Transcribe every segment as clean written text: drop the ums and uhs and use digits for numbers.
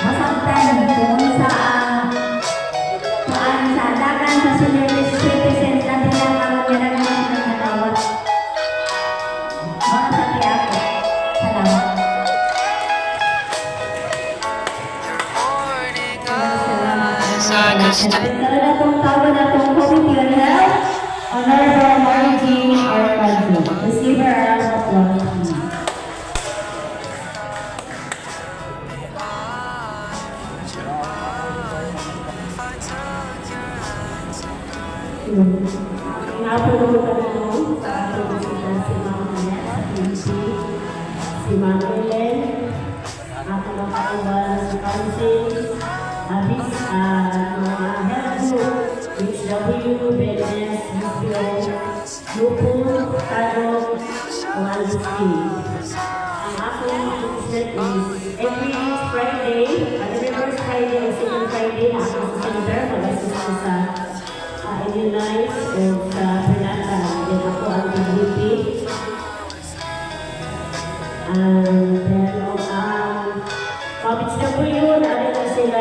masabtan kung sa dagan sa senior citizen na nilang ang ginagawa ng natawat. Mga sa kaya ako. Salamat. Salamat itong tawag na itong Committee on Health, Honorable Margie Arcado. Receive her round of applause. Napulong ka naman sa ating si Ma'am Annette, si Ma'am Ellen, ating mga kauban sa council, abis mga health group, HW, BNS, UPO, Lupo, Tarot, Ovalski. Ang aking announcement is every Friday, every first Friday o second Friday na akong center, mag-assist sa Illinois o sa Pernata. Yan ako ang PDP. And then, HW, dali na sila,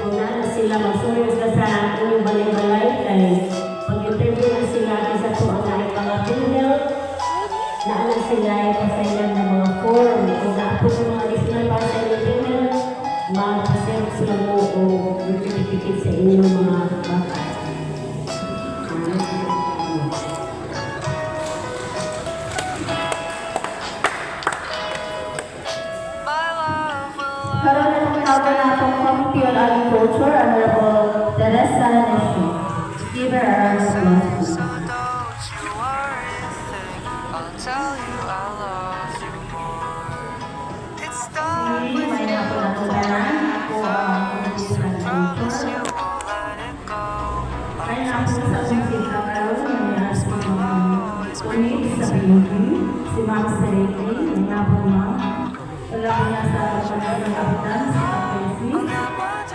una na sila mag-surios na sa inyong balay-balay kay pag-interview na sila isa po ang naik mga female na alam sila ay pasailan ng mga form o na po ng mga additional pasailan female mag-pasailan sila mo o certificate sa inyong mga baka. Karoon na ng tawag na itong Committee on Agriculture, Honorable Teresa Nessie. Give her a round of applause. May napulatulan ako ang Committee on Agriculture. Ay napulatulan sa Committee karoon na si Unit sa BUD, si Ma'am Sereti, may napulatulan. Wala ko na sa pagkakas ng kapitan sa KPC.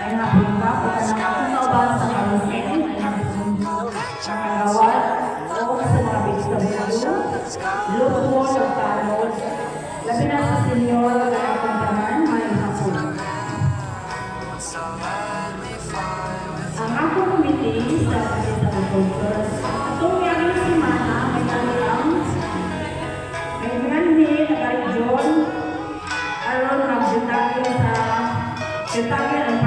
Ay hapon ba? Pagka nakakauban sa KPC, ay hapon ang kagawad o sa mga BSW, lupo ng karod, labi na sa senyor na apuntahan, may hapon. Ang akong committee sa agriculture, itong yamin si Mana, may kanilang, may grande na region, aron mag-detalye sa detalye ng